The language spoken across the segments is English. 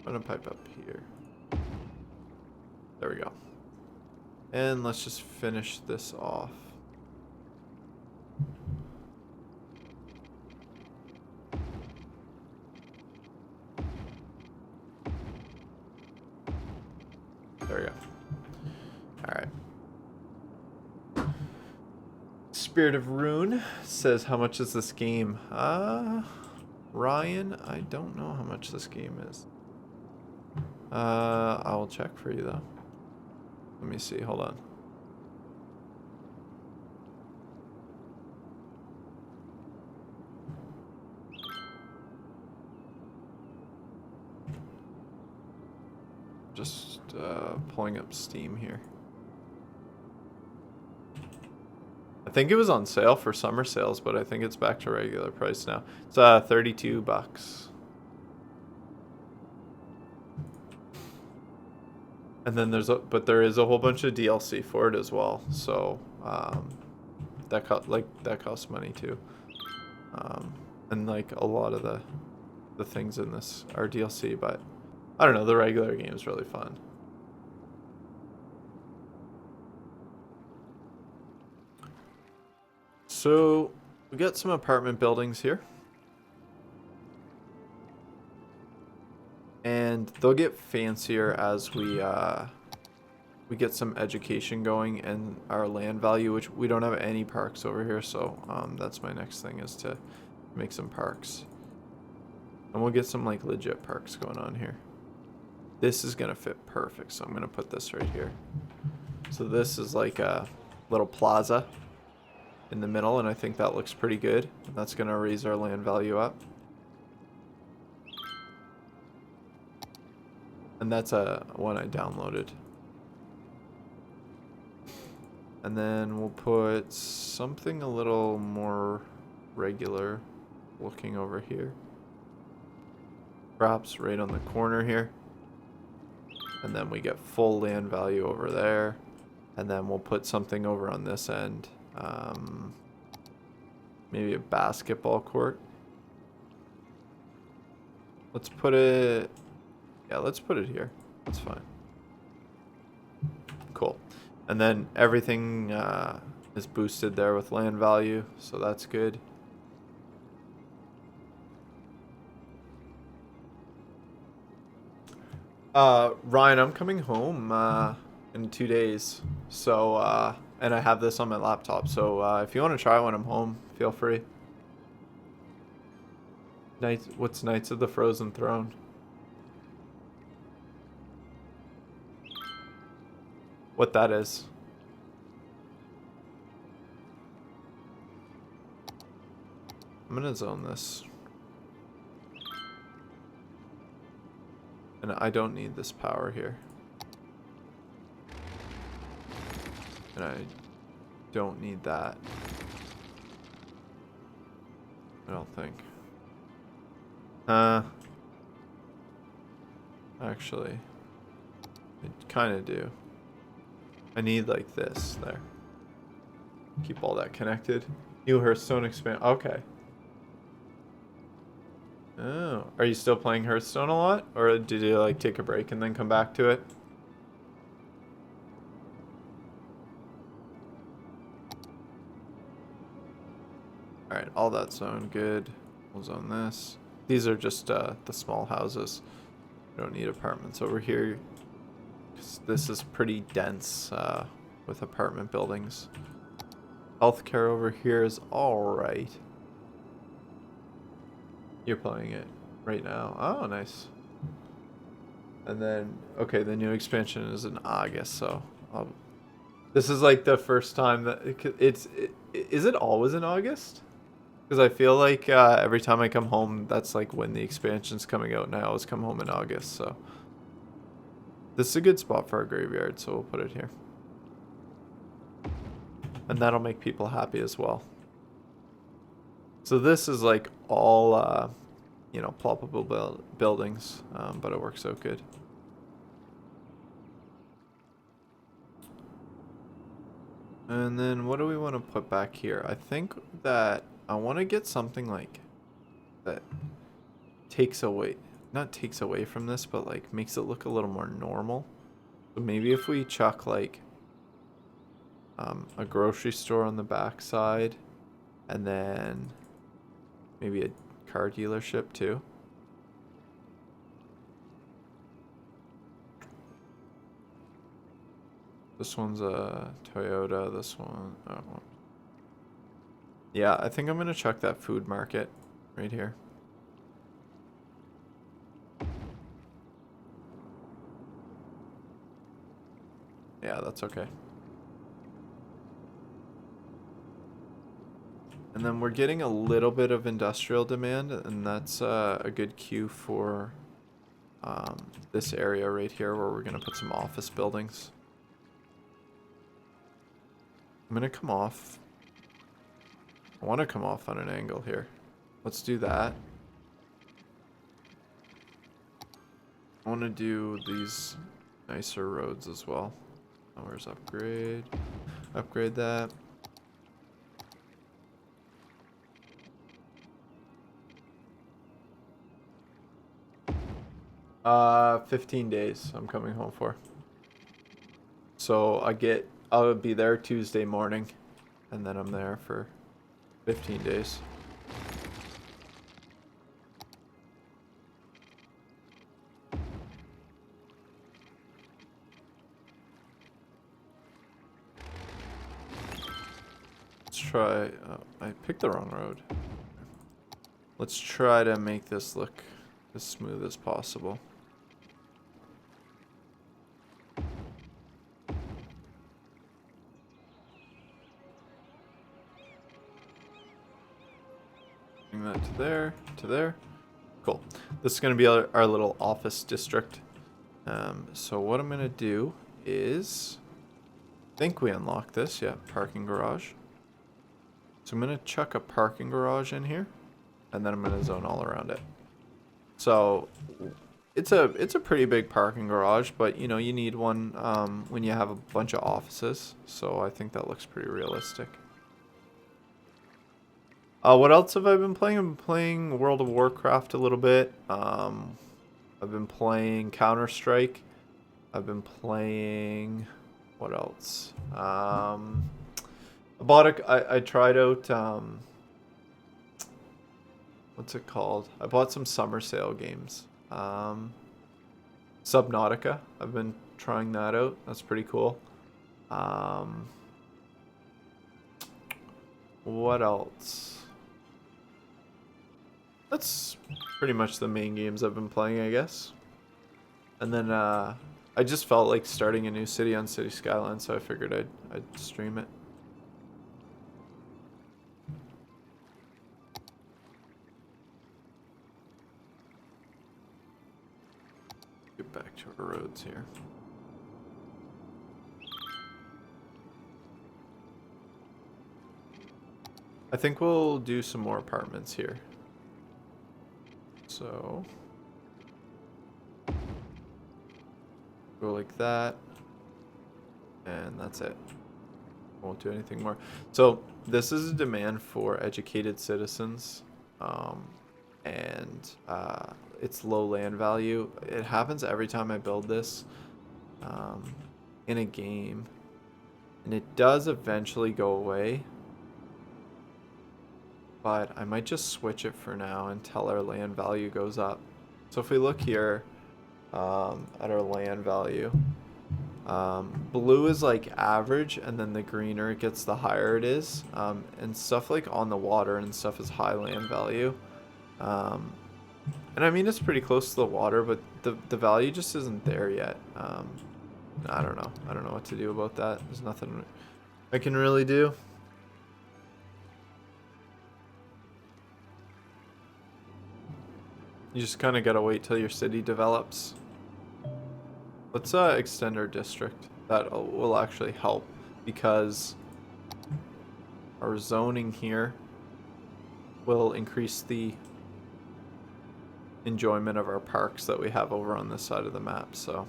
I'm gonna pipe up here. There we go. And let's just finish this off. There we go. Alright. Spirit of Rune says, how much is this game? Ryan, I don't know how much this game is. I will check for you though. Let me see, hold on. Just pulling up Steam here. I think it was on sale for summer sales, but I think it's back to regular price now. It's $32. And then there is a whole bunch of DLC for it as well. So that costs money too. And like a lot of the things in this are DLC, but I don't know, the regular game is really fun. So we got some apartment buildings here. And they'll get fancier as we get some education going and our land value, which we don't have any parks over here, so that's my next thing, is to make some parks. And we'll get some like legit parks going on here. This is gonna fit perfect, so I'm gonna put this right here. So this is like a little plaza in the middle, and I think that looks pretty good. And that's gonna raise our land value up. And that's a one I downloaded. And then we'll put something a little more regular looking over here. Perhaps right on the corner here. And then we get full land value over there. And then we'll put something over on this end. Maybe a basketball court. Let's put it... Yeah, let's put it here. That's fine. Cool. And then everything is boosted there with land value, so that's good. Ryan, I'm coming home in 2 days. So, and I have this on my laptop. So, if you want to try when I'm home, feel free. What's Knights of the Frozen Throne? What that is. I'm gonna zone this. And I don't need this power here. And I don't need that. I don't think. Actually, I kind of do. I need like this there. Keep all that connected. New Hearthstone expand. Okay. Oh, are you still playing Hearthstone a lot, or did you like take a break and then come back to it? All right, all that zone good. We'll zone this. These are just the small houses. We don't need apartments over here. This is pretty dense with apartment buildings. Healthcare over here is alright. You're playing it right now. Oh, nice. And then, okay, the new expansion is in August, so this is like the first time that is it always in August? Because I feel like every time I come home, that's like when the expansion's coming out, and I always come home in August, so. This is a good spot for our graveyard, so we'll put it here. And that'll make people happy as well. So this is like all, you know, ploppable buildings, but it works out good. And then what do we want to put back here? I think that I want to get something like that takes away. not takes away from this, but like makes it look a little more normal. So maybe if we chuck like a grocery store on the back side, and then maybe a car dealership too. This one's a Toyota, this one, oh. Yeah, I think I'm gonna chuck that food market right here. Yeah, that's okay. And then we're getting a little bit of industrial demand, and that's a good cue for this area right here where we're gonna put some office buildings. I'm gonna come off. I want to come off on an angle here. Let's do that. I want to do these nicer roads as well. Oh, where's upgrade? Upgrade that. Uh, 15 days I'm coming home for. So I'll be there Tuesday morning, and then I'm there for 15 days. Let's try, I picked the wrong road. Let's try to make this look as smooth as possible. Bring that to there, to there. Cool. This is going to be our little office district. So what I'm going to do is, I think we unlock this. Yeah, parking garage. So I'm going to chuck a parking garage in here, and then I'm going to zone all around it. So it's a pretty big parking garage, but you know, you need one when you have a bunch of offices. So I think that looks pretty realistic. What else have I been playing? I've been playing World of Warcraft a little bit. I've been playing Counter-Strike. I've been playing, what else? I tried out, what's it called? I bought some summer sale games. Subnautica. I've been trying that out. That's pretty cool. What else? That's pretty much the main games I've been playing, I guess. And then I just felt like starting a new city on City Skylines, so I figured I'd stream it. Get back to our roads here. I think we'll do some more apartments here. So go like that, and that's it. Won't do anything more. So this is a demand for educated citizens, and it's low land value. It happens every time I build this in a game, and it does eventually go away. But I might just switch it for now until our land value goes up. So if we look here at our land value, blue is like average, and then the greener it gets, the higher it is. And stuff like on the water and stuff is high land value. And I mean, it's pretty close to the water, but the value just isn't there yet. I don't know. I don't know what to do about that. There's nothing I can really do. You just kind of gotta wait till your city develops. Let's extend our district. That will actually help, because our zoning here will increase the enjoyment of our parks that we have over on this side of the map. So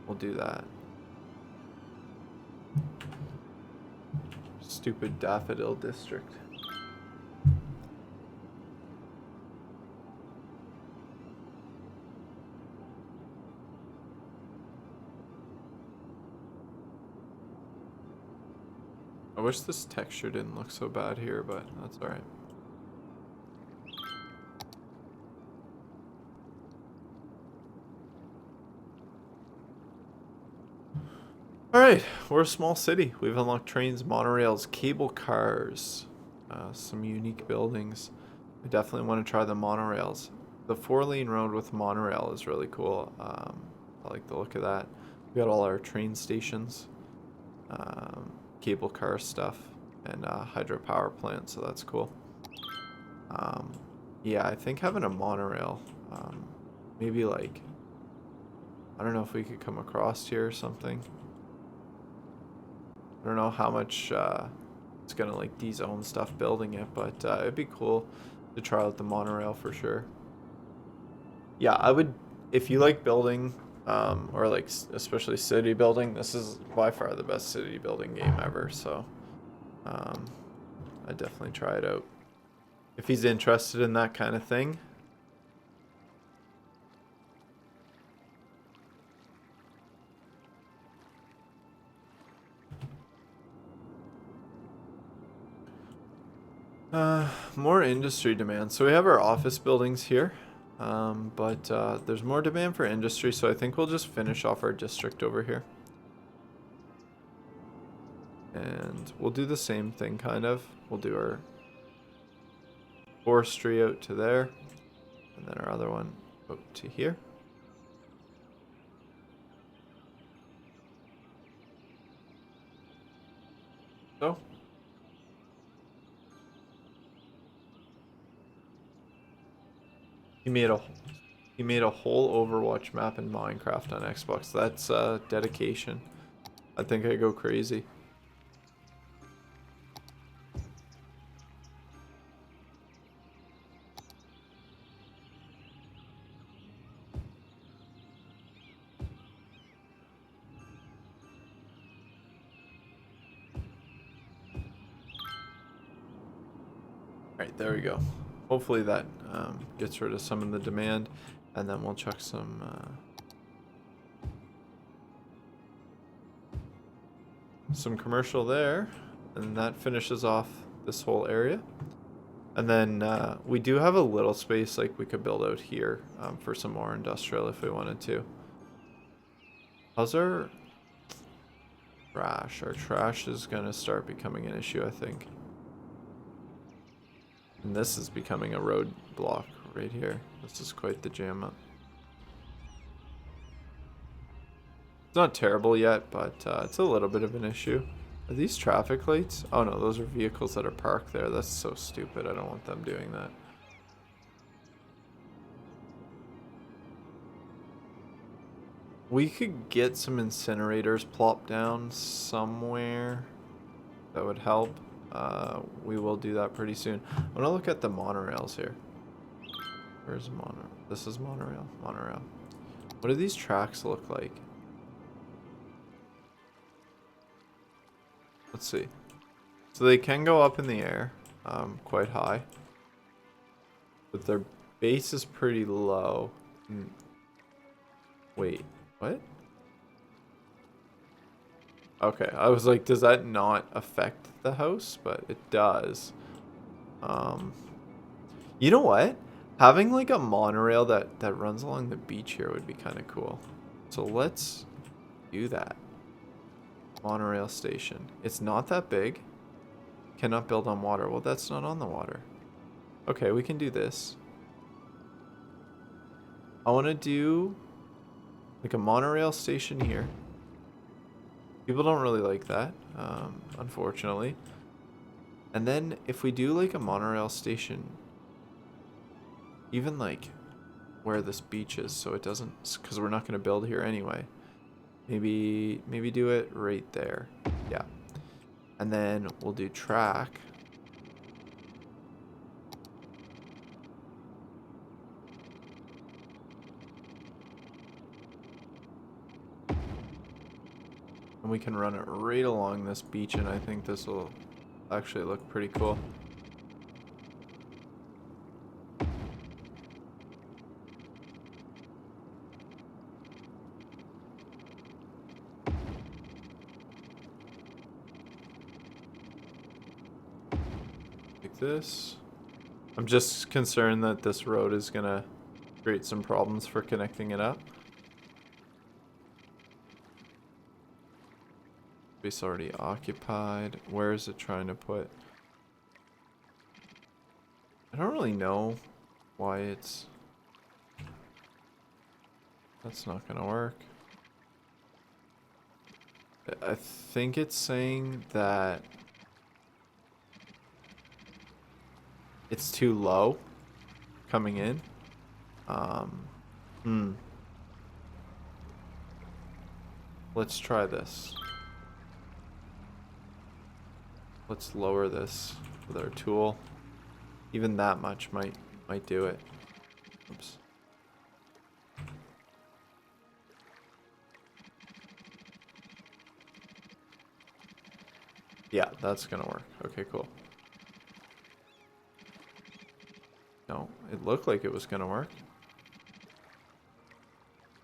we'll do that. Stupid daffodil district. wish this texture didn't look so bad here, but that's alright. Alright, we're a small city. We've unlocked trains, monorails, cable cars, some unique buildings. I definitely want to try the monorails. The 4-lane road with monorail is really cool. I like the look of that. We got all our train stations, cable car stuff, and hydropower plant, so that's cool. Yeah, I think having a monorail, maybe like, I don't know if we could come across here or something. I don't know how much it's gonna like de-zone stuff building it, but it'd be cool to try out the monorail for sure. Yeah, I would, if you like building, or like especially city building, this is by far the best city building game ever, so I'd definitely try it out. If he's interested in that kind of thing. More industry demand. So we have our office buildings here, but there's more demand for industry, so I think we'll just finish off our district over here. And we'll do the same thing, kind of. We'll do our forestry out to there, and then our other one out to here. So. He made a whole Overwatch map in Minecraft on Xbox. That's dedication. I think I go crazy. Alright, there we go. Hopefully that gets rid of some of the demand, and then we'll chuck some commercial there, and that finishes off this whole area. And then we do have a little space like we could build out here for some more industrial if we wanted to. How's our trash? Our trash is going to start becoming an issue, I think. And this is becoming a roadblock right here. This is quite the jam up. It's not terrible yet, but it's a little bit of an issue. Are these traffic lights? Oh no, those are vehicles that are parked there. That's so stupid. I don't want them doing that. We could get some incinerators plopped down somewhere. That would help. We will do that pretty soon. I want to look at the monorails here. Where's monorail? This is monorail. Monorail. What do these tracks look like? Let's see. So they can go up in the air, quite high. But their base is pretty low. Wait, what? Okay, I was like, does that not affect the house? But it does. You know what? Having like a monorail that runs along the beach here would be kind of cool. So let's do that. Monorail station. It's not that big. Cannot build on water. Well, that's not on the water. Okay, we can do this. I want to do like a monorail station here. People don't really like that, unfortunately. And then if we do like a monorail station, even like where this beach is, so it doesn't, because we're not going to build here anyway. Maybe do it right there. Yeah. And then we'll do track. And we can run it right along this beach, and I think this will actually look pretty cool. this. I'm just concerned that this road is gonna create some problems for connecting it up. Space already occupied. Where is it trying to put? I don't really know why it's... That's not gonna work. I think it's saying that it's too low coming in. Let's try this. Let's lower this with our tool. Even that much might do it. Oops. Yeah, that's gonna work. Okay, cool. No, it looked like it was gonna work.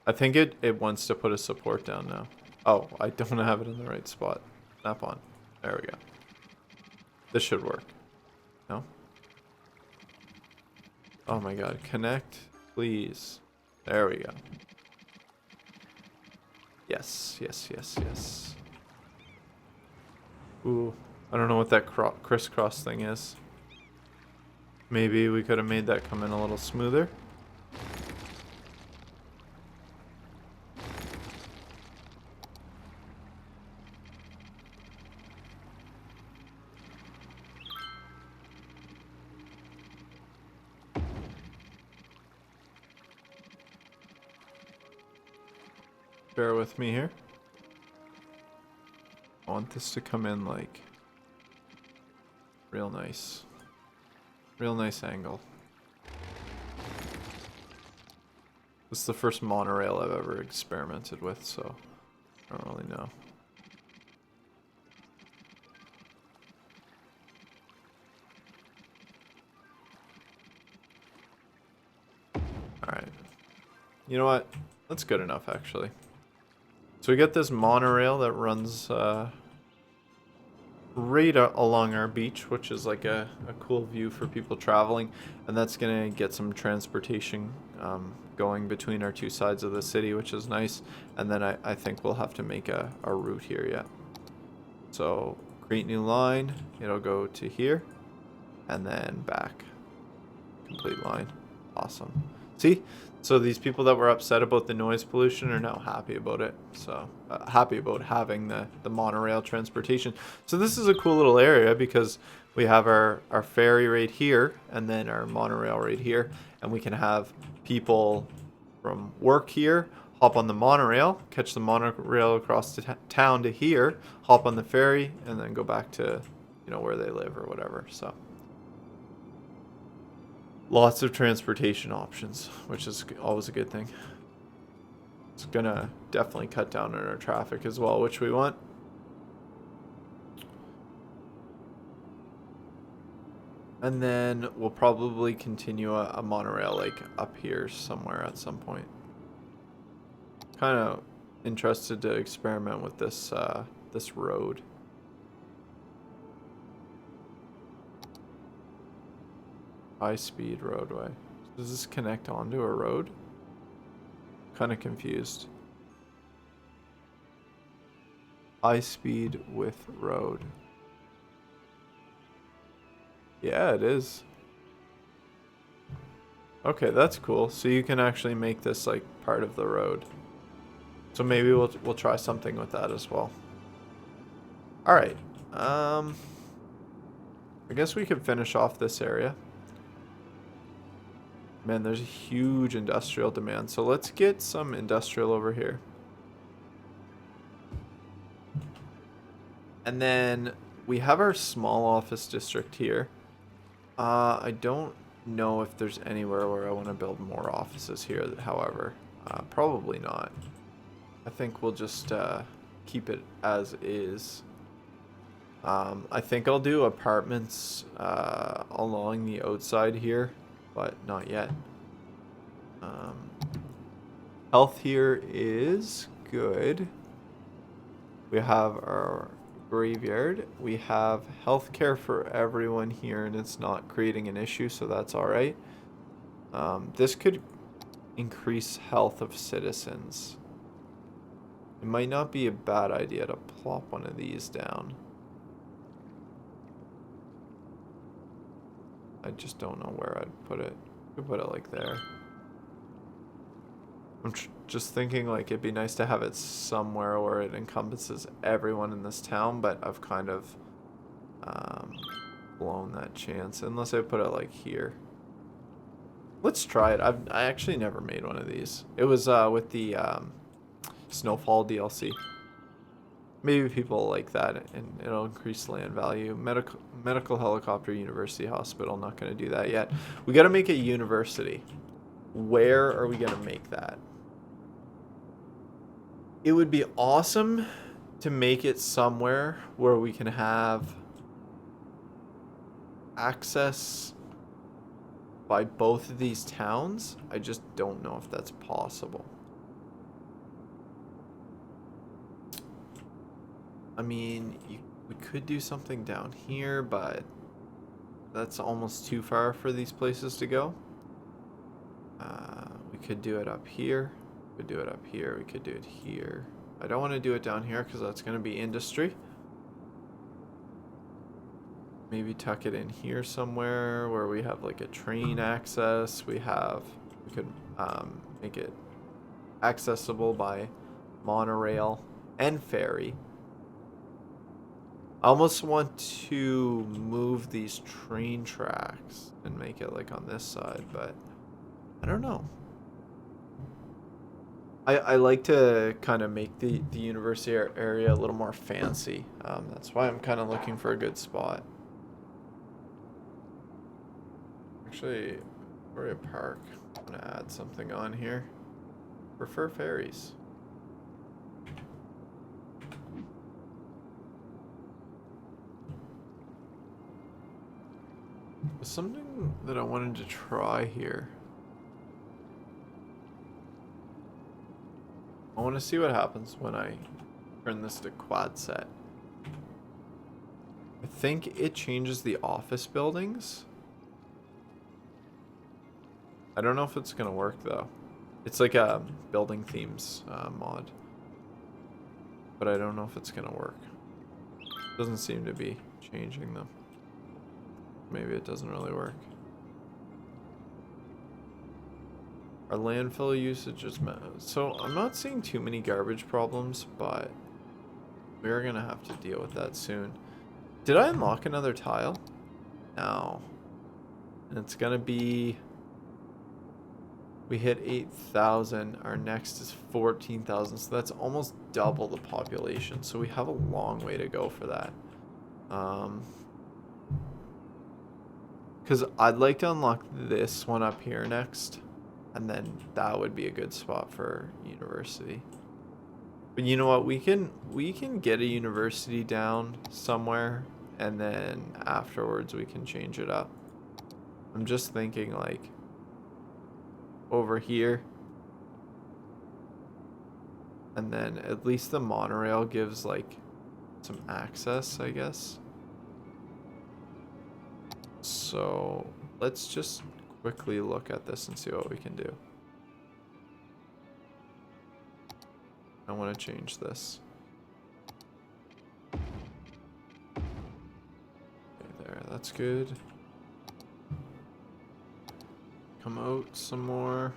I think it wants to put a support down now. Oh, I don't have it in the right spot. Snap on. There we go. This should work. No? Oh my god. Connect, please. There we go. Yes, yes, yes, yes. Ooh, I don't know what that crisscross thing is. Maybe we could have made that come in a little smoother. Bear with me here. I want this to come in like real nice. Real nice angle. This is the first monorail I've ever experimented with, so I don't really know. Alright. You know what? That's good enough, actually. So we get this monorail that runs right along our beach, which is like a cool view for people traveling, and that's gonna get some transportation going between our two sides of the city, which is nice. And then I think we'll have to make a route here yet. So create new line, it'll go to here and then back. Complete line. Awesome. See, so these people that were upset about the noise pollution are now happy about it. So happy about having the monorail transportation. So this is a cool little area because we have our ferry right here and then our monorail right here, and we can have people from work here hop on the monorail, catch the monorail across the town to here, hop on the ferry, and then go back to, you know, where they live or whatever. So lots of transportation options, which is always a good thing. It's gonna definitely cut down on our traffic as well, which we want. And then we'll probably continue a monorail like up here somewhere at some point. Kind of interested to experiment with this this road. High-speed roadway. Does this connect onto a road? Kind of confused. High-speed with road. Yeah, it is. Okay, that's cool. So you can actually make this like part of the road. So maybe we'll try something with that as well. All right. I guess we could finish off this area. Man, there's a huge industrial demand. So let's get some industrial over here. And then we have our small office district here. I don't know if there's anywhere where I want to build more offices here, however. Probably not. I think we'll just keep it as is. I think I'll do apartments along the outside here, but not yet. Health here is good. We have our graveyard. We have healthcare for everyone here, and it's not creating an issue, so that's all right. This could increase health of citizens. It might not be a bad idea to plop one of these down. I just don't know where I'd put it. I could put it like there. I'm just thinking like it'd be nice to have it somewhere where it encompasses everyone in this town, but I've kind of blown that chance unless I put it like here. Let's try it. I actually never made one of these. It was with the Snowfall DLC. Maybe people like that, and it'll increase land value. Medical helicopter, university hospital. Not going to do that yet. We got to make a university. Where are we going to make that? It would be awesome to make it somewhere where we can have access by both of these towns. I just don't know if that's possible. I mean, we could do something down here, but that's almost too far for these places to go. We could do it up here. We could do it up here. We could do it here. I don't want to do it down here because that's going to be industry. Maybe tuck it in here somewhere where we have like a train access. We could make it accessible by monorail and ferry. I almost want to move these train tracks and make it like on this side, but I don't know. I like to kind of make the university area a little more fancy. That's why I'm kind of looking for a good spot. Actually, for a park, I'm going to add something on here. Prefer ferries. Something that I wanted to try here. I want to see what happens when I turn this to quad set. I think it changes the office buildings. I don't know if it's going to work though. It's like a building themes mod. But I don't know if it's going to work. Doesn't seem to be changing them. Maybe it doesn't really work. Our landfill usage is so I'm not seeing too many garbage problems, but we're gonna have to deal with that soon. Did I unlock another tile? No. And it's gonna be, we hit 8,000. Our next is 14,000, so that's almost double the population. So we have a long way to go for that. Because I'd like to unlock this one up here next. And then that would be a good spot for university. But you know what? We can get a university down somewhere, and then afterwards we can change it up. I'm just thinking like over here. And then at least the monorail gives like some access, I guess. So let's just quickly look at this and see what we can do. I want to change this. Okay, there, that's good. Come out some more.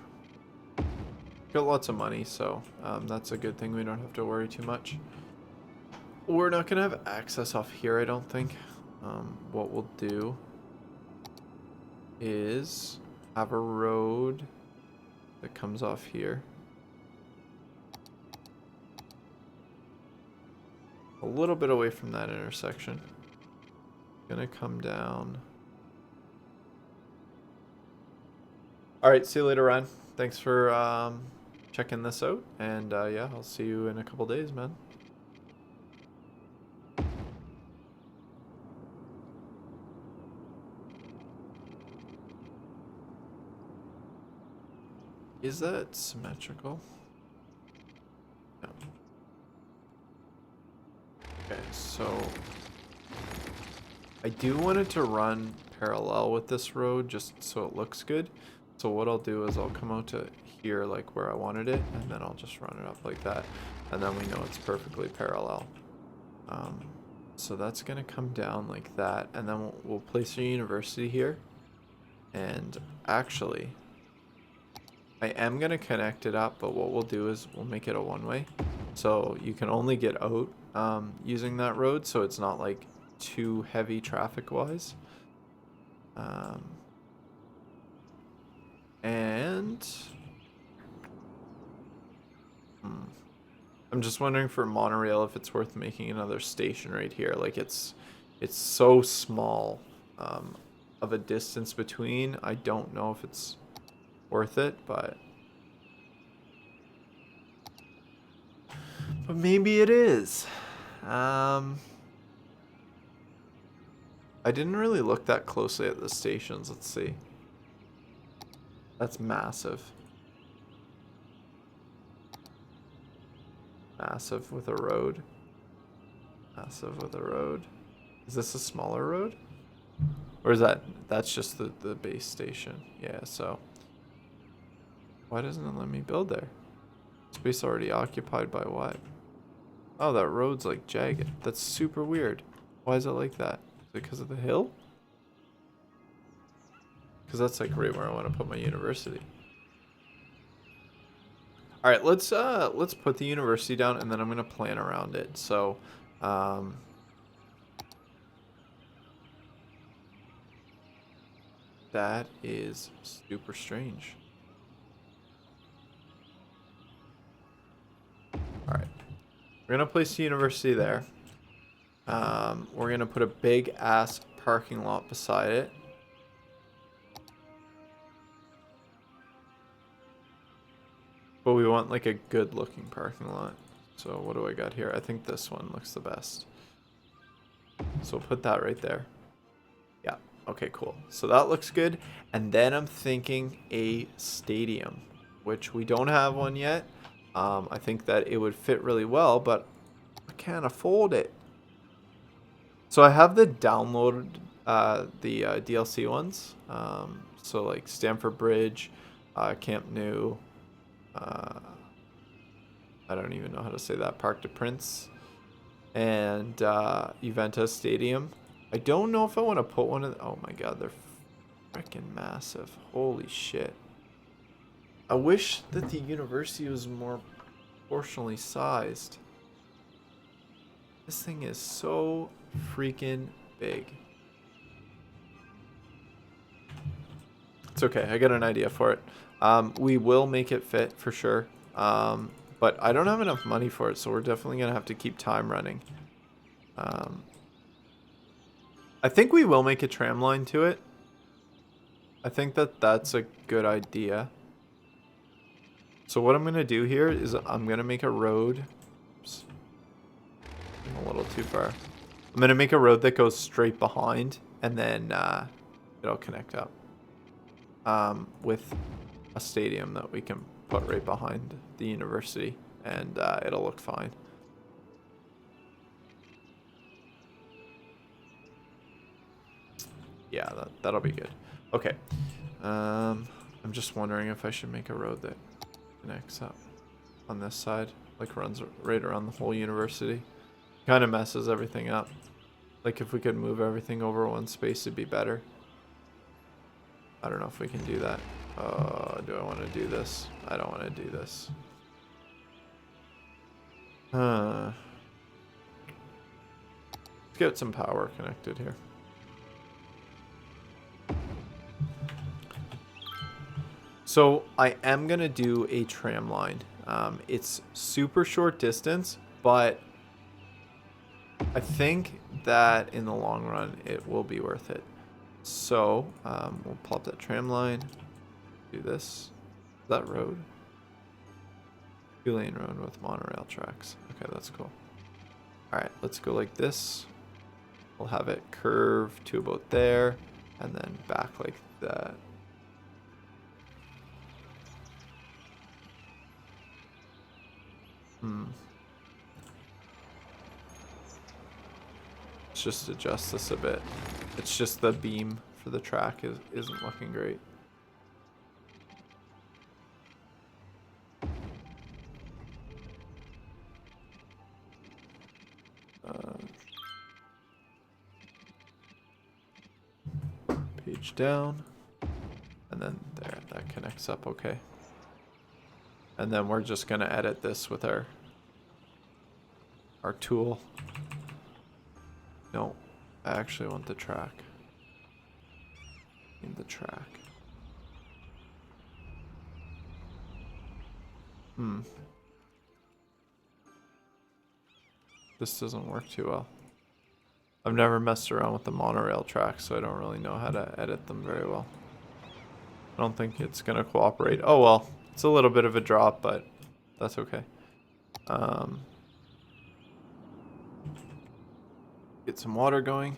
Got lots of money, so that's a good thing. We don't have to worry too much. We're not gonna have access off here, I don't think. What we'll do is have a road that comes off here. A little bit away from that intersection. Gonna come down. Alright, see you later, Ryan. Thanks for checking this out. And yeah, I'll see you in a couple days, man. Is that symmetrical? No. Okay, so I do want it to run parallel with this road just so it looks good. So what I'll do is I'll come out to here like where I wanted it, and then I'll just run it up like that, and then we know it's perfectly parallel. So that's gonna come down like that, and then we'll place a university here. And actually, I am gonna connect it up, but what we'll do is we'll make it a one-way, so you can only get out using that road, so it's not like too heavy traffic-wise. And I'm just wondering for monorail if it's worth making another station right here. Like it's so small of a distance between. I don't know if it's worth it, but maybe it is. I didn't really look that closely at the stations. Let's see. That's massive. Massive with a road. Massive with a road. Is this a smaller road? Or is that's just the base station? Yeah, so. Why doesn't it let me build there? Space already occupied by what? Oh, that road's like jagged. That's super weird. Why is it like that? Is it because of the hill? Because that's like right where I want to put my university. All right, let's put the university down, and then I'm gonna plan around it. So, that is super strange. All right, we're gonna place the university there. We're gonna put a big ass parking lot beside it. But we want like a good looking parking lot. So what do I got here? I think this one looks the best. So we'll put that right there. Yeah. Okay, cool. So that looks good. And then I'm thinking a stadium, which we don't have one yet. I think that it would fit really well, but I can't afford it. So I have the downloaded the DLC ones. So like Stamford Bridge, Camp Nou, I don't even know how to say that, Parc des Princes, and Juventus Stadium. I don't know if I want to put one of oh my god, they're freaking massive. Holy shit. I wish that the university was more proportionally sized. This thing is so freaking big. It's okay, I got an idea for it. We will make it fit for sure. But I don't have enough money for it, so we're definitely going to have to keep time running. I think we will make a tram line to it. I think that that's a good idea. So what I'm going to do here is I'm going to make a road. Oops. I'm a little too far. I'm going to make a road that goes straight behind, and then it'll connect up with a stadium that we can put right behind the university, and it'll look fine. Yeah, that'll be good. Okay. I'm just wondering if I should make a road that connects up on this side, like runs right around the whole university. Kind of messes everything up. Like if we could move everything over one space, it'd be better. I don't know if we can do that. Do I want to do this? I don't want to do this. Let's get some power connected here. So I am going to do a tram line. It's super short distance, but I think that in the long run, it will be worth it. So we'll plop that tram line. Do this. Is that road? 2-lane road with monorail tracks. Okay, that's cool. Alright, let's go like this. We'll have it curve to about there, and then back like that. Let's just adjust this a bit. It's just the beam for the track isn't looking great. Page down. And then there, that connects up okay. And then we're just gonna edit this with our tool. No, I actually want the track. In the track. This doesn't work too well. I've never messed around with the monorail tracks, so I don't really know how to edit them very well. I don't think it's gonna cooperate. Oh well, it's a little bit of a drop, but that's okay. Get some water going.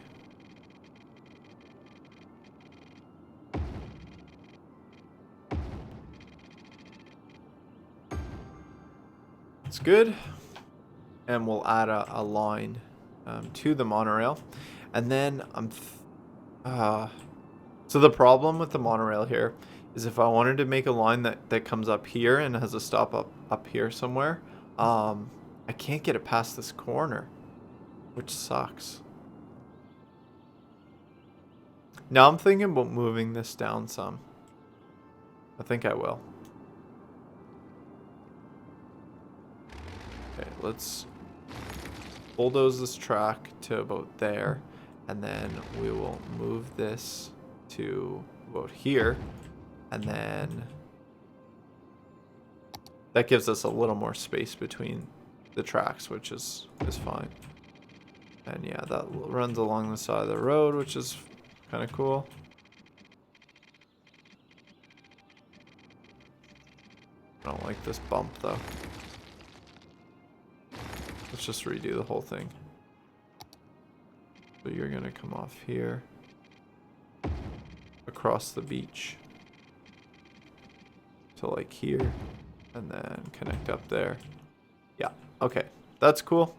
It's good. And we'll add a line to the monorail. And then so the problem with the monorail here is if I wanted to make a line that comes up here and has a stop up here somewhere, I can't get it past this corner, which sucks. Now I'm thinking about moving this down some. I think I will. Okay, let's bulldoze this track to about there, and then we will move this to about here, and then that gives us a little more space between the tracks, which is fine. And yeah, that runs along the side of the road, which is kind of cool. I don't like this bump though. Let's just redo the whole thing. So you're gonna come off here, across the beach to like here, and then connect up there. Yeah, okay, that's cool.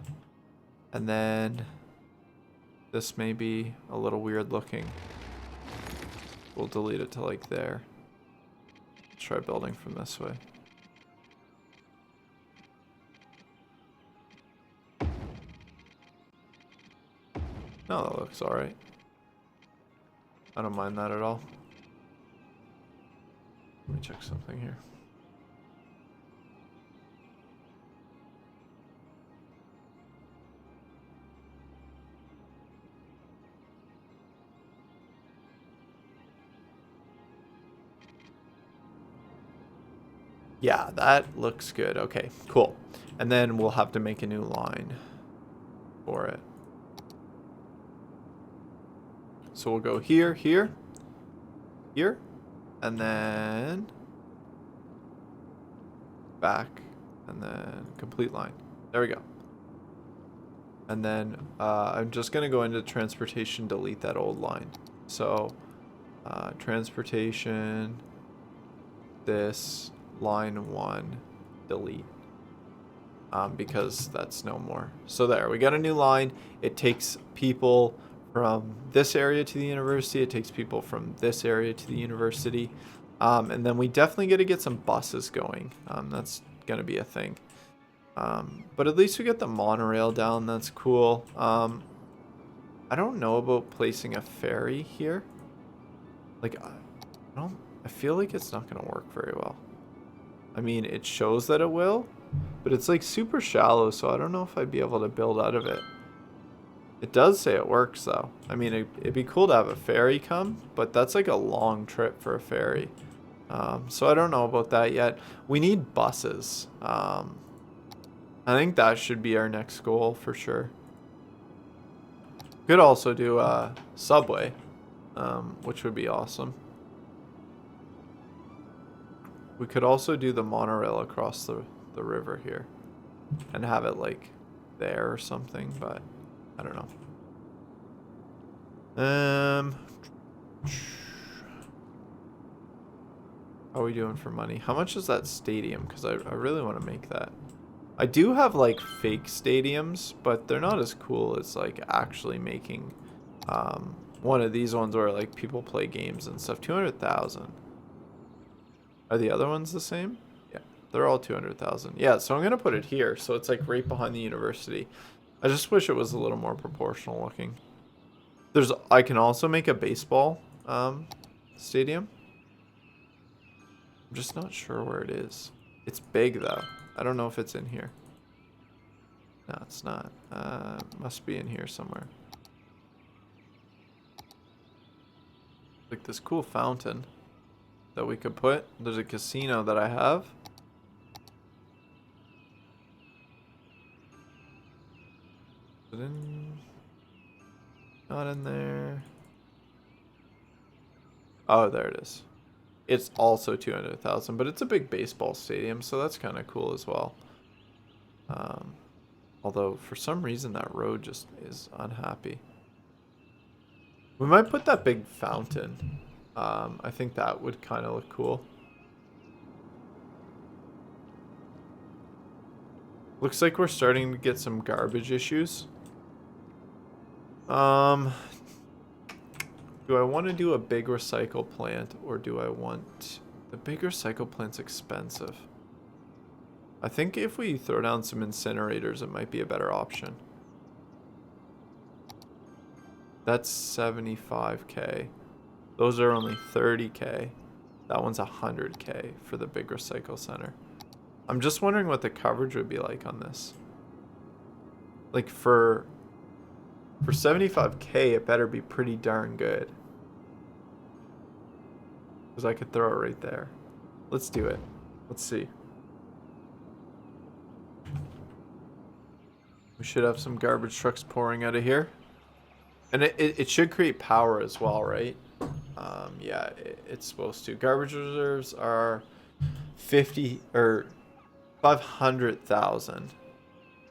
And then this may be a little weird looking. We'll delete it to like there. Let's try building from this way. No, that looks alright. I don't mind that at all. Let me check something here. Yeah, that looks good. Okay, cool. And then we'll have to make a new line for it. So we'll go here, here, here, and then back, and then complete line. There we go. And then I'm just going to go into transportation, delete that old line. So transportation, this, line 1, delete. Because that's no more. So there, we got a new line. It takes people from this area to the university. It takes people from this area to the university. And then we definitely got to get some buses going. That's going to be a thing. But at least we get the monorail down. That's cool. I don't know about placing a ferry here. Like, I feel like it's not going to work very well. I mean, it shows that it will, but it's like super shallow, so I don't know if I'd be able to build out of it. It does say it works though. I mean, it'd be cool to have a ferry come, but that's like a long trip for a ferry. So I don't know about that yet. We need buses. I think that should be our next goal for sure. Could also do a subway, which would be awesome. We could also do the monorail across the river here and have it like there or something, but I don't know. How are we doing for money? How much is that stadium? Because I really want to make that. I do have like fake stadiums, but they're not as cool as like actually making one of these ones where like people play games and stuff. 200,000. Are the other ones the same? Yeah, they're all 200,000. Yeah, so I'm gonna put it here, so it's like right behind the university. I just wish it was a little more proportional looking. I can also make a baseball stadium. I'm just not sure where it is. It's big though. I don't know if it's in here. No, it's not. Must be in here somewhere. Like this cool fountain that we could put. There's a casino that I have. Is it in? Not in there. Oh, there it is. It's also 200,000, but it's a big baseball stadium, so that's kind of cool as well. Although for some reason that road just is unhappy. We might put that big fountain. I think that would kind of look cool. Looks like we're starting to get some garbage issues. Do I want to do a big recycle plant, or do I want... The big recycle plant's expensive. I think if we throw down some incinerators, it might be a better option. That's 75k. Those are only 30k. That one's 100k for the big recycle center. I'm just wondering what the coverage would be like on this. Like for 75k, it better be pretty darn good. Because I could throw it right there. Let's do it. Let's see. We should have some garbage trucks pouring out of here. And it should create power as well, right? Yeah, it's supposed to. Garbage reserves are 50 or 500,000.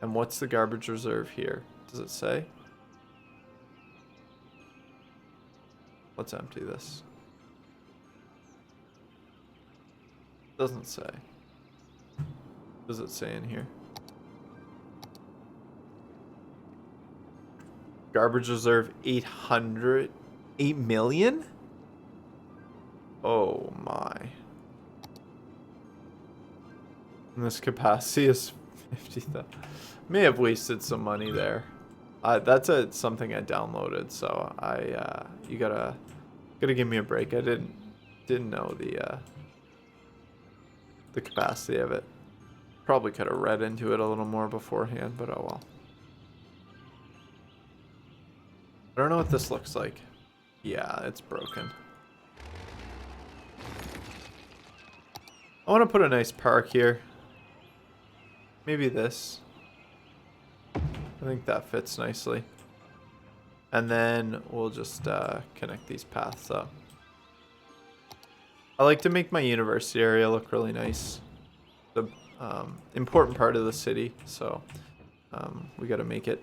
And what's the garbage reserve here? Does it say? Let's empty this. Doesn't say. Does it say in here? Garbage reserve 800, 8 million? Oh my. And this capacity is 50,000. May have wasted some money there. That's something I downloaded, so you gotta give me a break. I didn't know the capacity of it. Probably could have read into it a little more beforehand, but oh well. I don't know what this looks like. Yeah, it's broken. I want to put a nice park here. Maybe this. I think that fits nicely. And then we'll just connect these paths up. I like to make my university area look really nice. The important part of the city, so we got to make it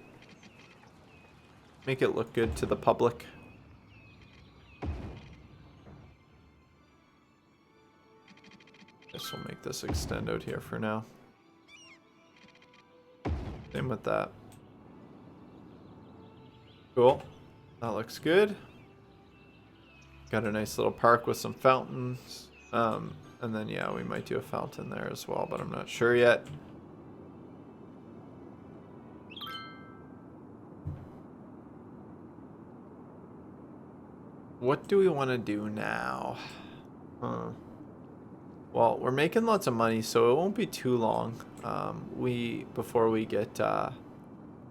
look good to the public. Guess we'll make this extend out here for now. Same with that. Cool. That looks good. Got a nice little park with some fountains. And then, yeah, we might do a fountain there as well, but I'm not sure yet. What do we want to do now? Well, we're making lots of money, so it won't be too long before we get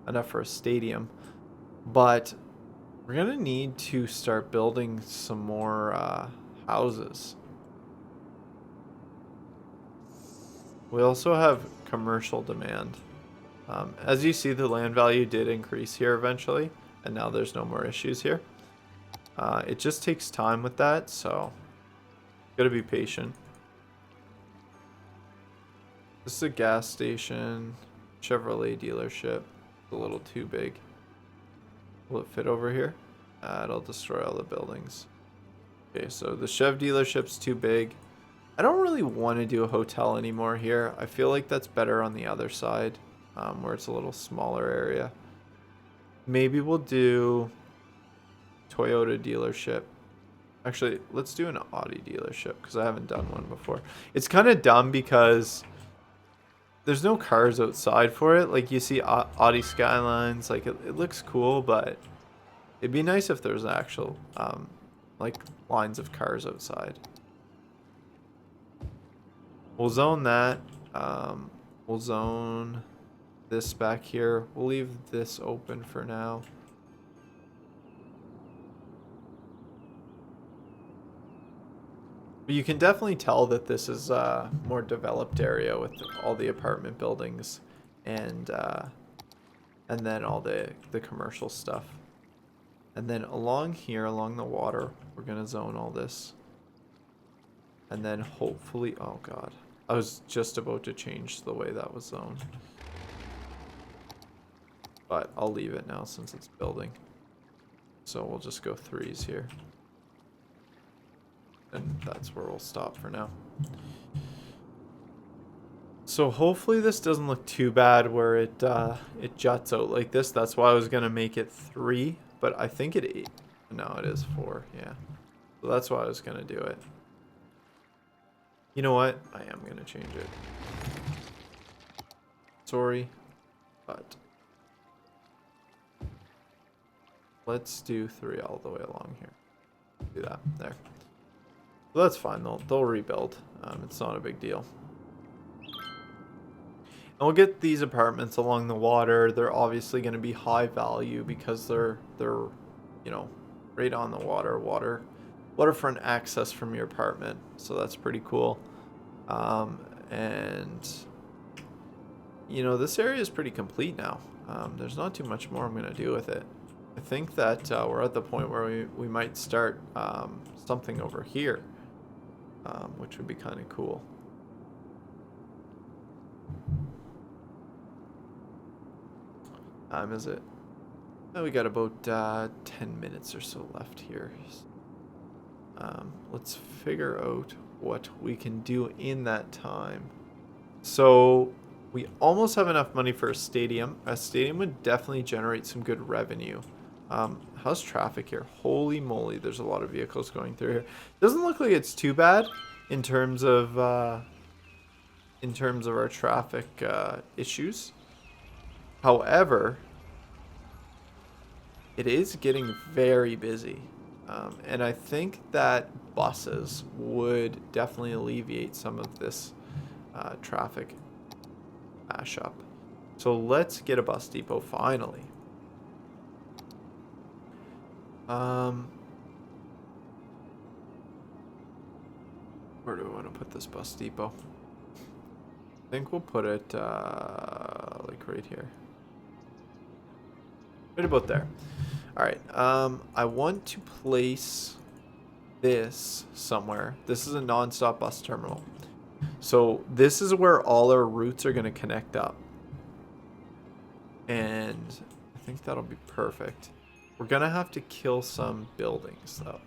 enough for a stadium. But we're going to need to start building some more houses. We also have commercial demand. As you see, the land value did increase here eventually, and now there's no more issues here. It just takes time with that, so gotta be patient. This is a gas station, Chevrolet dealership. It's a little too big. Will it fit over here? It'll destroy all the buildings. Okay, so the Chev dealership's too big. I don't really want to do a hotel anymore here. I feel like that's better on the other side, where it's a little smaller area. Maybe we'll do Toyota dealership. Actually, let's do an Audi dealership because I haven't done one before. It's kind of dumb because there's no cars outside for it. Like, you see Audi Skylines, like it looks cool, but it'd be nice if there was actual like lines of cars outside. We'll zone that. We'll zone this back here. We'll leave this open for now. But you can definitely tell that this is a more developed area with all the apartment buildings and then all the commercial stuff. And then along here, along the water, we're gonna zone all this. And then hopefully, oh god, I was just about to change the way that was zoned. But I'll leave it now since it's building. So we'll just go 3s here. And that's where we'll stop for now. So hopefully this doesn't look too bad where it juts out like this. That's why I was gonna make it 3, but I think no, it is 4, yeah. So that's why I was gonna do it. You know what? I am gonna change it. Sorry, but let's do 3 all the way along here. Do that there. So that's fine. They'll rebuild. It's not a big deal. And we'll get these apartments along the water. They're obviously going to be high value because they're you know, right on the waterfront access from your apartment. So that's pretty cool. And you know, this area is pretty complete now. There's not too much more I'm going to do with it. I think that we're at the point where we might start something over here, which would be kind of cool. Time is it? Oh, we got about 10 minutes or so left here. Let's figure out what we can do in that time. So we almost have enough money for a stadium. A stadium would definitely generate some good revenue. How's traffic here? Holy moly, there's a lot of vehicles going through here. Doesn't look like it's too bad in terms of our traffic issues. However, it is getting very busy. And I think that buses would definitely alleviate some of this traffic mashup. So let's get a bus depot finally. Where do we want to put this bus depot? I think we'll put it like right here. Right about there. Alright, I want to place this somewhere. This is a non-stop bus terminal. So this is where all our routes are going to connect up. And I think that'll be perfect. We're going to have to kill some buildings though.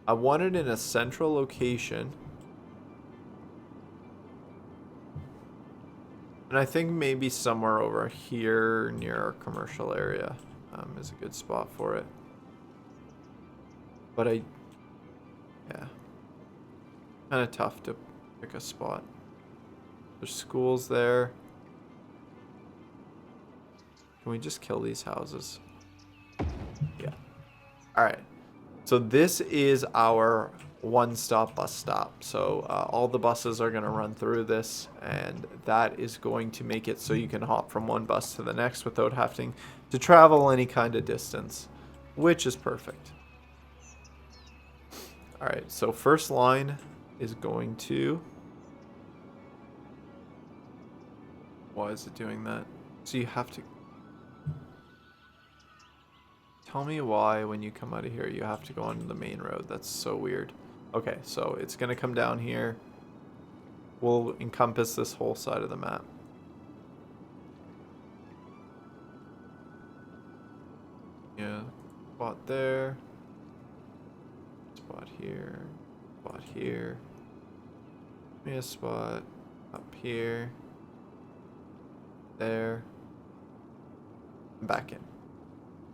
I want it in a central location. And I think maybe somewhere over here near our commercial area is a good spot for it. But yeah, kind of tough to pick a spot. There's schools there. Can we just kill these houses? Yeah. All right. So this is our one-stop bus stop. So all the buses are going to run through this, and that is going to make it so you can hop from one bus to the next without having to travel any kind of distance, which is perfect. All right, so first line is going to... Why is it doing that? So you have to... Tell me why when you come out of here you have to go onto the main road. That's so weird. Okay, so it's going to come down here. We'll encompass this whole side of the map. Yeah, spot there. Spot here. Spot here. Give me a spot up here. There. Back in.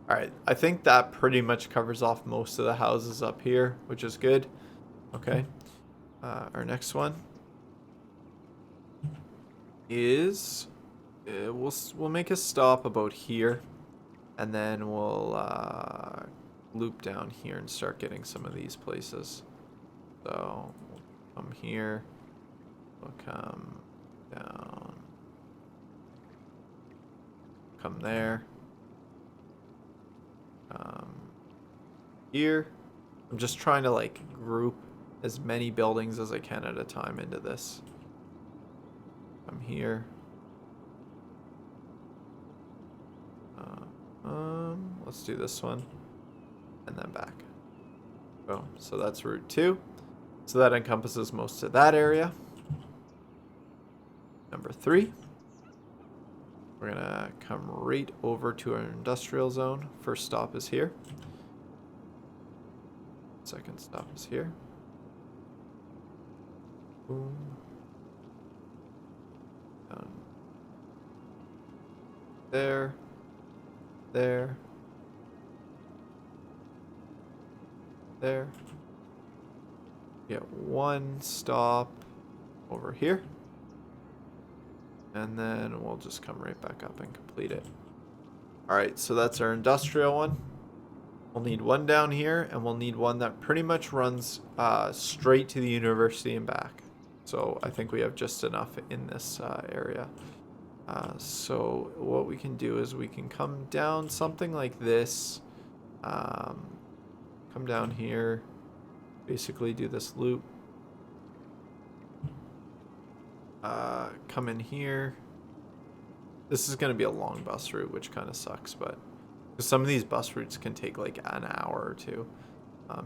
Alright, I think that pretty much covers off most of the houses up here, which is good. Okay. Our next one is we'll make a stop about here, and then we'll loop down here and start getting some of these places. So we'll come here, we'll come down, come there, here. I'm just trying to like group as many buildings as I can at a time into this. I'm here. Let's do this one and then back. So that's route 2. So that encompasses most of that area. Number 3. We're gonna come right over to our industrial zone. First stop is here. Second stop is here. Boom. Down. There. There. There. Get one stop over here. And then we'll just come right back up and complete it. Alright, so that's our industrial one. We'll need one down here, and we'll need one that pretty much runs straight to the university and back. So I think we have just enough in this area. So what we can do is we can come down something like this. Come down here. Basically do this loop. Come in here. This is going to be a long bus route, which kind of sucks, but some of these bus routes can take like an hour or two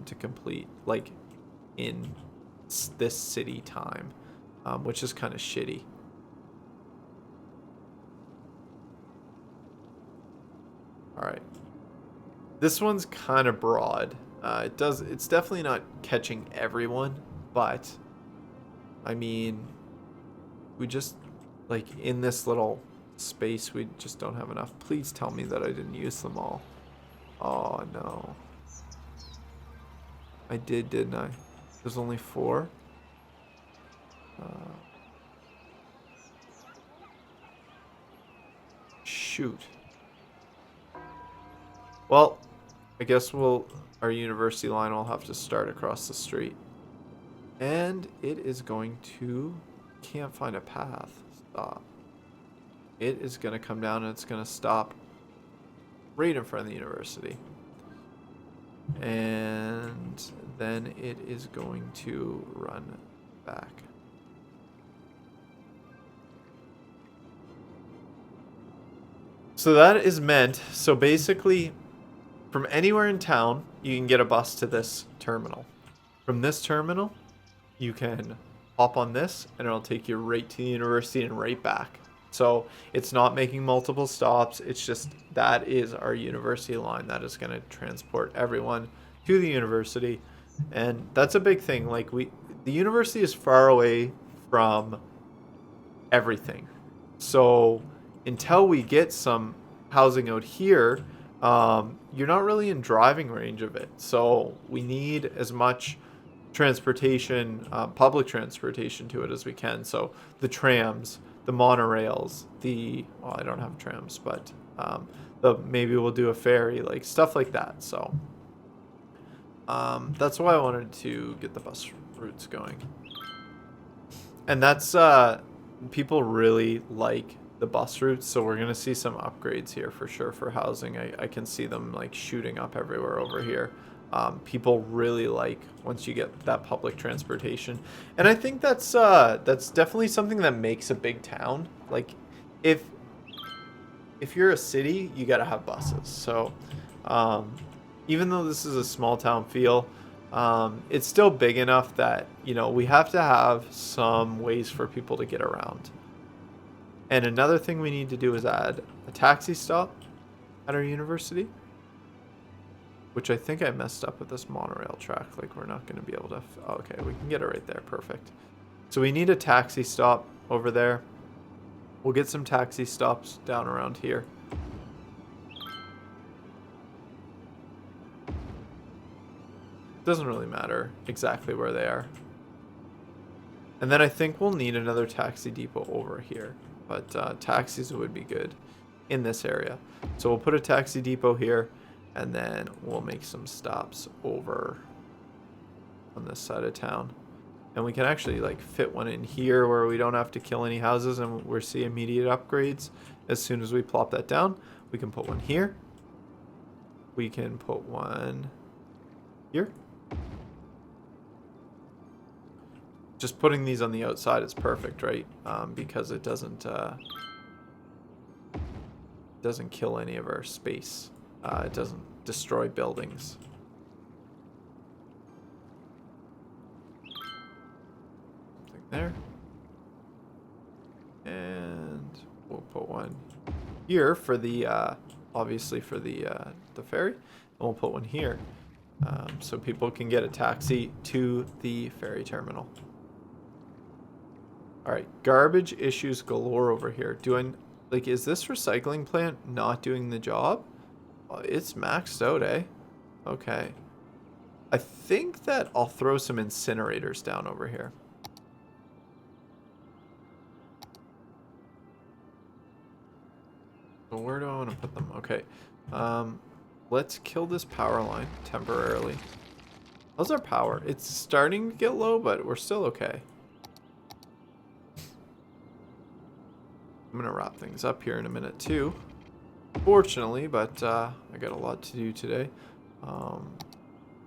to complete, like in this city time, which is kind of shitty. All right, this one's kind of broad. It's definitely not catching everyone, but I mean, we just, like, in this little space, we just don't have enough. Please tell me that I didn't use them all. Oh, no. I did, didn't I? There's only 4. Shoot. Well, I guess our university line will have to start across the street. And it is going to... Can't find a path. Stop. It is going to come down and it's going to stop right in front of the university. And then it is going to run back. So that is meant, so basically from anywhere in town, you can get a bus to this terminal. From this terminal, you can hop on this and it'll take you right to the university and right back. So it's not making multiple stops. It's just that is our university line that is going to transport everyone to the university. And that's a big thing. Like the university is far away from everything. So until we get some housing out here, you're not really in driving range of it. So we need as much transportation, public transportation to it as we can. So the trams, the monorails, well, I don't have trams, but maybe we'll do a ferry, like stuff like that. So that's why I wanted to get the bus routes going. And that's people really like the bus routes, so we're gonna see some upgrades here for sure for housing. I can see them like shooting up everywhere over here. People really like once you get that public transportation, and I think that's definitely something that makes a big town. Like if you're a city, you gotta have buses. So even though this is a small town feel, it's still big enough that, you know, we have to have some ways for people to get around. And another thing we need to do is add a taxi stop at our university. Which I think I messed up with this monorail track. Like, we're not going to be able to... Oh, okay, we can get it right there. Perfect. So we need a taxi stop over there. We'll get some taxi stops down around here. Doesn't really matter exactly where they are. And then I think we'll need another taxi depot over here. But taxis would be good in this area. So we'll put a taxi depot here. And then we'll make some stops over on this side of town. And we can actually like fit one in here where we don't have to kill any houses and we're seeing immediate upgrades. As soon as we plop that down, we can put one here. We can put one here. Just putting these on the outside is perfect, right? Because it doesn't kill any of our space. It doesn't destroy buildings. Something there. And we'll put one here for the, obviously for the ferry. And we'll put one here so people can get a taxi to the ferry terminal. All right, garbage issues galore over here. Like, is this recycling plant not doing the job? It's maxed out, eh? Okay. I think that I'll throw some incinerators down over here. So where do I want to put them? Okay. Let's kill this power line temporarily. How's our power? It's starting to get low, but we're still okay. I'm going to wrap things up here in a minute, too. Fortunately, but I got a lot to do today.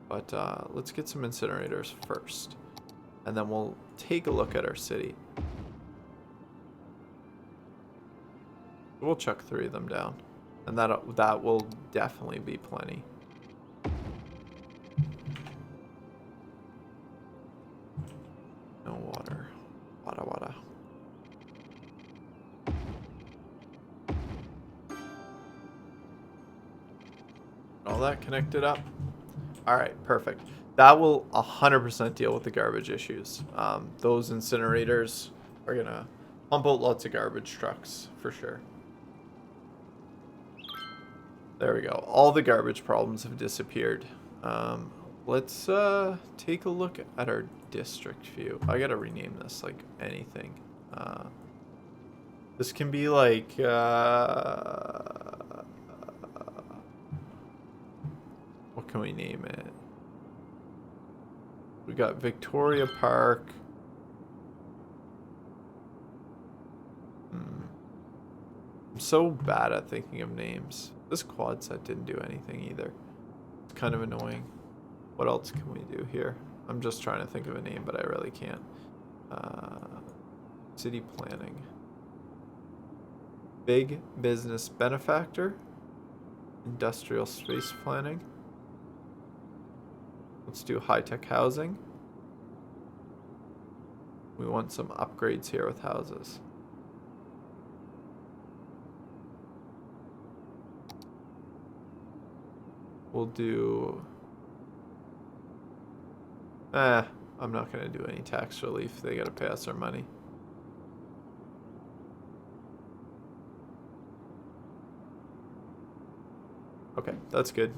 Let's get some incinerators first. And then we'll take a look at our city. We'll chuck 3 of them down. And that will definitely be plenty. No water. Wada. All that connected up. All right, perfect. That will 100% deal with the garbage issues. Those incinerators are gonna pump out lots of garbage trucks for sure. There we go. All the garbage problems have disappeared. Let's take a look at our district view. I gotta rename this like anything. This can be like what can we name it? We got Victoria Park. I'm so bad at thinking of names. This quad set didn't do anything either. It's kind of annoying. What else can we do here? I'm just trying to think of a name, but I really can't. City planning. Big business benefactor. Industrial space planning. Let's do high-tech housing. We want some upgrades here with houses. We'll do... I'm not going to do any tax relief. They got to pay us our money. Okay, that's good.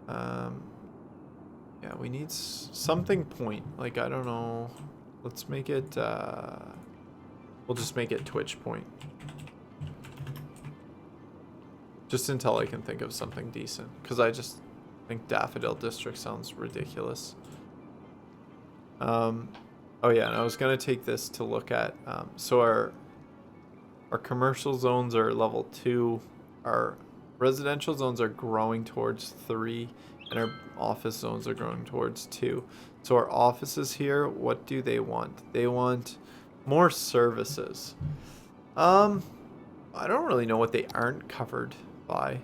Yeah, we need something point. Like, I don't know. Let's make it, we'll just make it Twitch point. Just until I can think of something decent. Because I just think Daffodil District sounds ridiculous. Oh yeah, and I was going to take this to look at, so our commercial zones are level 2, our residential zones are growing towards 3, and our office zones are growing towards 2. So our offices here, what do they want? They want more services. I don't really know what they aren't covered by.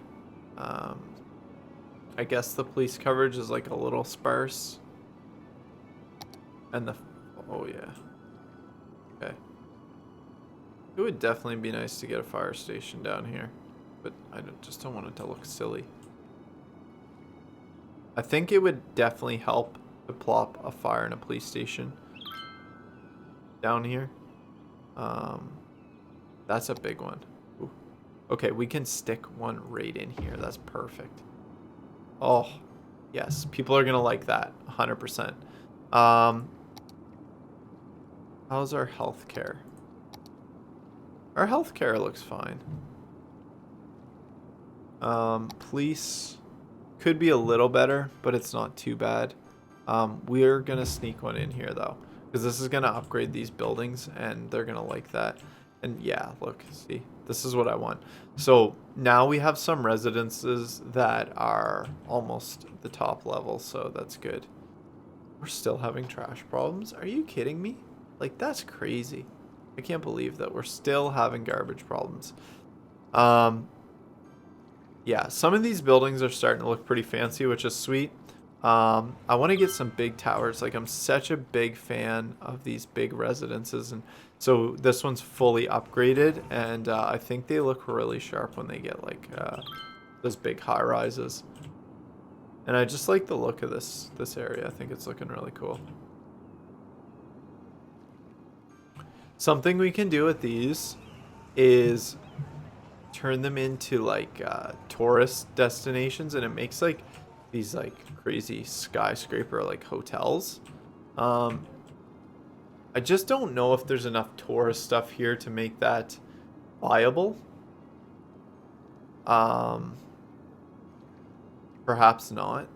I guess the police coverage is like a little sparse. And oh yeah. Okay. It would definitely be nice to get a fire station down here, but I just don't want it to look silly. I think it would definitely help to plop a fire and a police station down here. That's a big one. Ooh. Okay, we can stick one right in here. That's perfect. Oh, yes. People are going to like that. 100%. How's our healthcare? Our healthcare looks fine. Police could be a little better, but it's not too bad. We're going to sneak one in here, though, because this is going to upgrade these buildings, and they're going to like that. And yeah, look, see, this is what I want. So now we have some residences that are almost the top level, so that's good. We're still having trash problems. Are you kidding me? Like, that's crazy. I can't believe that we're still having garbage problems. Yeah, some of these buildings are starting to look pretty fancy, which is sweet. I want to get some big towers. Like, I'm such a big fan of these big residences, and so this one's fully upgraded, and I think they look really sharp when they get like those big high rises. And I just like the look of this area. I think it's looking really cool. Something we can do with these is turn them into like tourist destinations, and it makes like these like crazy skyscraper like hotels. I just don't know if there's enough tourist stuff here to make that viable. Perhaps not.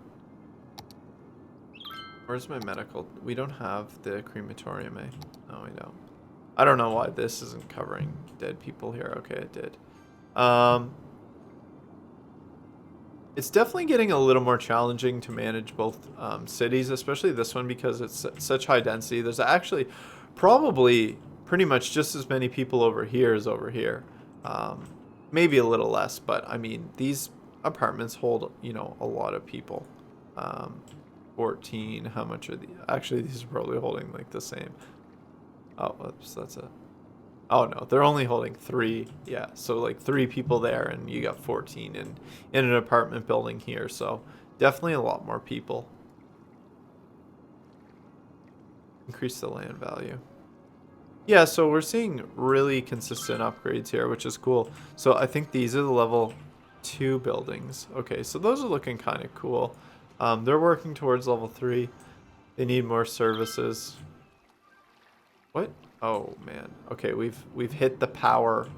Where's my medical? We don't have the crematorium, eh? No, we don't. I don't know why this isn't covering dead people here. Okay, it did. It's definitely getting a little more challenging to manage both cities, especially this one because it's such high density. There's actually probably pretty much just as many people over here as over here. Maybe a little less, but I mean, these apartments hold, you know, a lot of people. 14, how much are the... Actually, these are probably holding like the same. Oh, whoops, that's a... Oh no, they're only holding 3. Yeah, so like 3 people there, and you got 14 in an apartment building here. So definitely a lot more people. Increase the land value. Yeah, so we're seeing really consistent upgrades here, which is cool. So I think these are the level 2 buildings. Okay, so those are looking kind of cool. They're working towards level 3. They need more services. What? Oh man. Okay, we've hit the power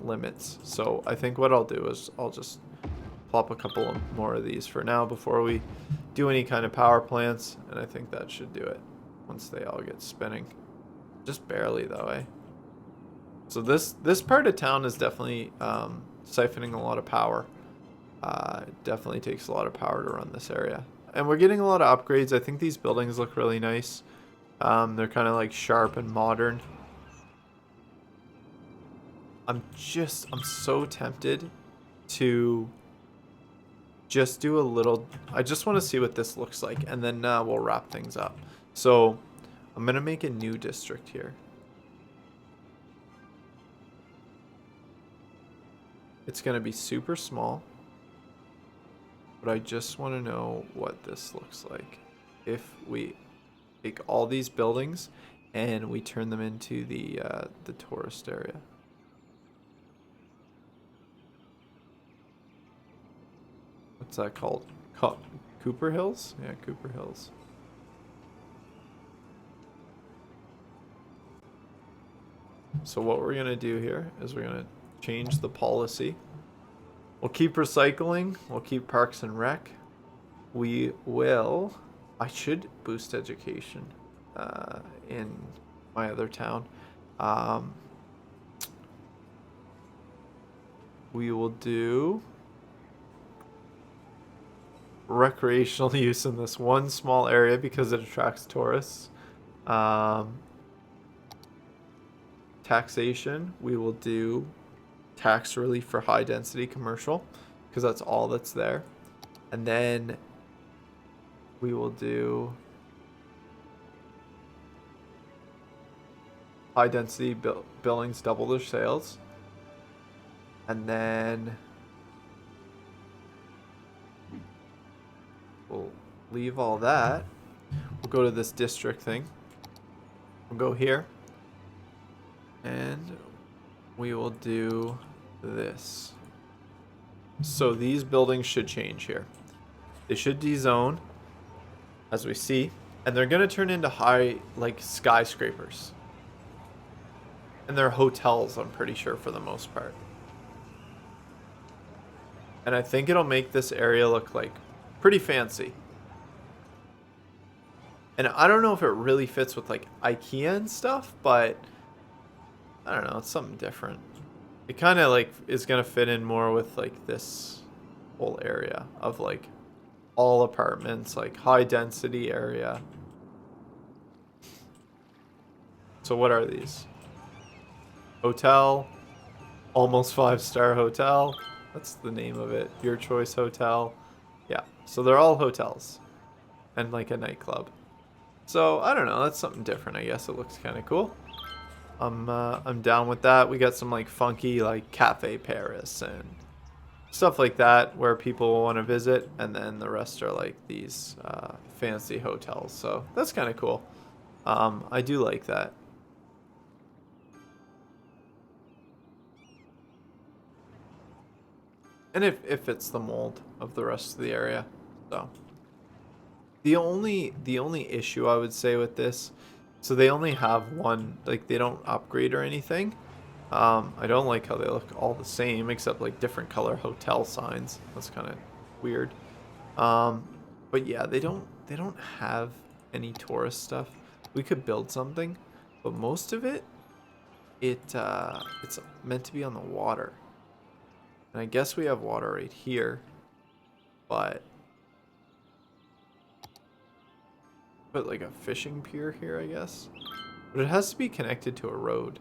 limits. So I think what I'll do is I'll just plop a couple more of these for now before we do any kind of power plants, and I think that should do it once they all get spinning. Just barely though, eh? So this part of town is definitely siphoning a lot of power. It definitely takes a lot of power to run this area. And we're getting a lot of upgrades. I think these buildings look really nice. They're kind of like sharp and modern. I'm so tempted to just do a little... I just want to see what this looks like, and then we'll wrap things up. So I'm going to make a new district here. It's going to be super small, but I just want to know what this looks like if we take all these buildings and we turn them into the tourist area. What's that called? Cooper Hills? Yeah, Cooper Hills. So what we're going to do here is we're going to change the policy. We'll keep recycling. We'll keep Parks and Rec. We will... I should boost education in my other town. We will do recreational use in this one small area because it attracts tourists. Taxation, we will do tax relief for high density commercial because that's all that's there. And then we will do high density buildings double their sales. And then we'll leave all that. We'll go to this district thing. We'll go here. And we will do this. So these buildings should change here. They should dezone, as we see. And they're going to turn into high, like, skyscrapers. And they're hotels, I'm pretty sure, for the most part. And I think it'll make this area look, like, pretty fancy. And I don't know if it really fits with, like, IKEA and stuff, but I don't know, it's something different. It kind of, like, is going to fit in more with, like, this whole area of, like, all apartments, like, high density area. So what are these? Hotel, almost 5-star hotel. That's the name of it. Your Choice Hotel. Yeah, so they're all hotels and like a nightclub. So I don't know, that's something different. I guess it looks kind of cool. I'm down with that. We got some like funky like Cafe Paris and stuff like that where people want to visit, and then the rest are like these fancy hotels. So that's kind of cool. I do like that. And it fits the mold of the rest of the area. So the only issue I would say with this, so they only have one, like they don't upgrade or anything. I don't like how they look all the same except like different color hotel signs. That's kind of weird. But yeah, they don't have any tourist stuff. We could build something, but most of it's meant to be on the water. And I guess we have water right here, but put like a fishing pier here, I guess. But it has to be connected to a road,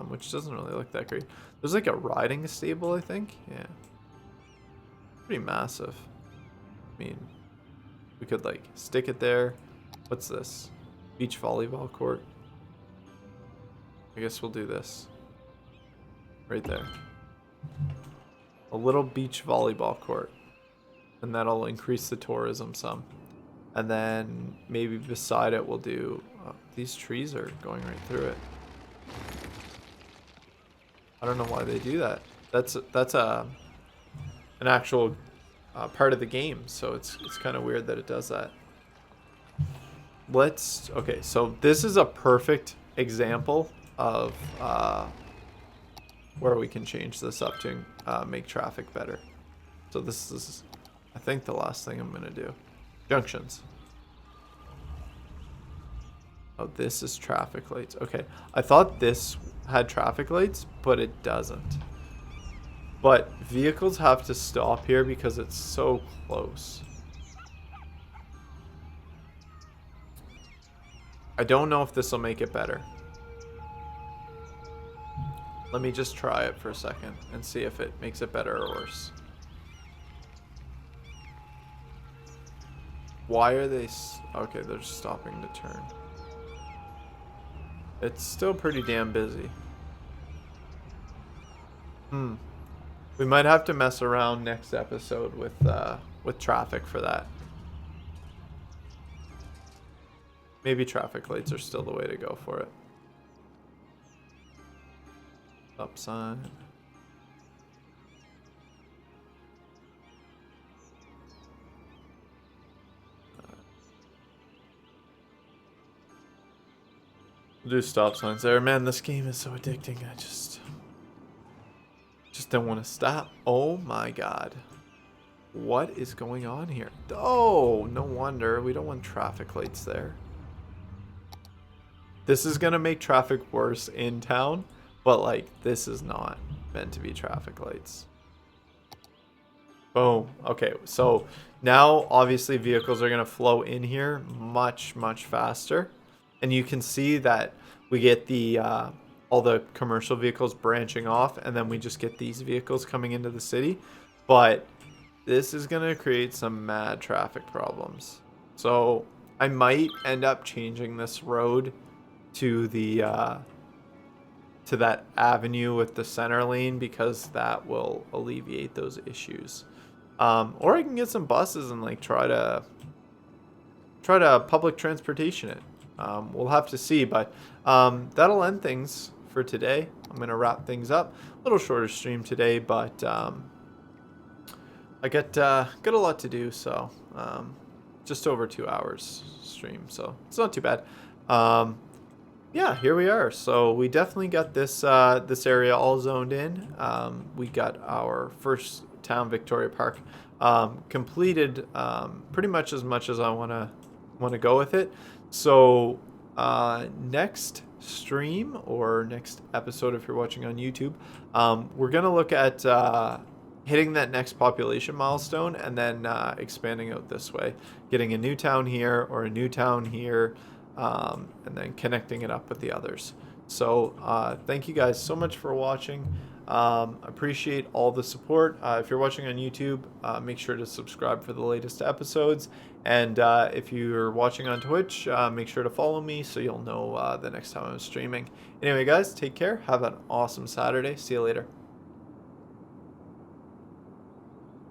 which doesn't really look that great. There's like a riding stable, I think. Yeah. Pretty massive. I mean, we could like stick it there. What's this? Beach volleyball court. I guess we'll do this. Right there. A little beach volleyball court. And that'll increase the tourism some. And then maybe beside it we'll do... these trees are going right through it. I don't know why they do that. That's an actual part of the game. So it's kind of weird that it does that. Okay, so this is a perfect example of... where we can change this up to make traffic better. So this is, I think, the last thing I'm gonna do. Junctions. Oh, this is traffic lights. Okay, I thought this had traffic lights, but it doesn't. But vehicles have to stop here because it's so close. I don't know if this will make it better. Let me just try it for a second and see if it makes it better or worse. Why are they... Okay, they're stopping to turn. It's still pretty damn busy. We might have to mess around next episode with traffic for that. Maybe traffic lights are still the way to go for it. Stop sign. We'll do stop signs there. Man, this game is so addicting. I just don't want to stop. Oh my god. What is going on here? Oh, no wonder. We don't want traffic lights there. This is going to make traffic worse in town. But, like, this is not meant to be traffic lights. Boom. Okay, so now, obviously, vehicles are going to flow in here much, much faster. And you can see that we get the all the commercial vehicles branching off, and then we just get these vehicles coming into the city. But this is going to create some mad traffic problems. So I might end up changing this road to the... to that avenue with the center lane, because that will alleviate those issues. Or I can get some buses and like try to public transportation it. We'll have to see, but that'll end things for today. I'm gonna wrap things up. A little shorter stream today, but I got a lot to do, so just over 2 hours stream, so it's not too bad. Yeah, here we are. So we definitely got this this area all zoned in. We got our first town, Victoria Park, completed pretty much as I wanna go with it. So next stream or next episode, if you're watching on YouTube, we're gonna look at hitting that next population milestone and then expanding out this way, getting a new town here or a new town here, and then connecting it up with the others. So thank you guys so much for watching. Appreciate all the support. If you're watching on YouTube, make sure to subscribe for the latest episodes. And if you're watching on Twitch, make sure to follow me so you'll know the next time I'm streaming. Anyway, guys, take care. Have an awesome Saturday. See you later.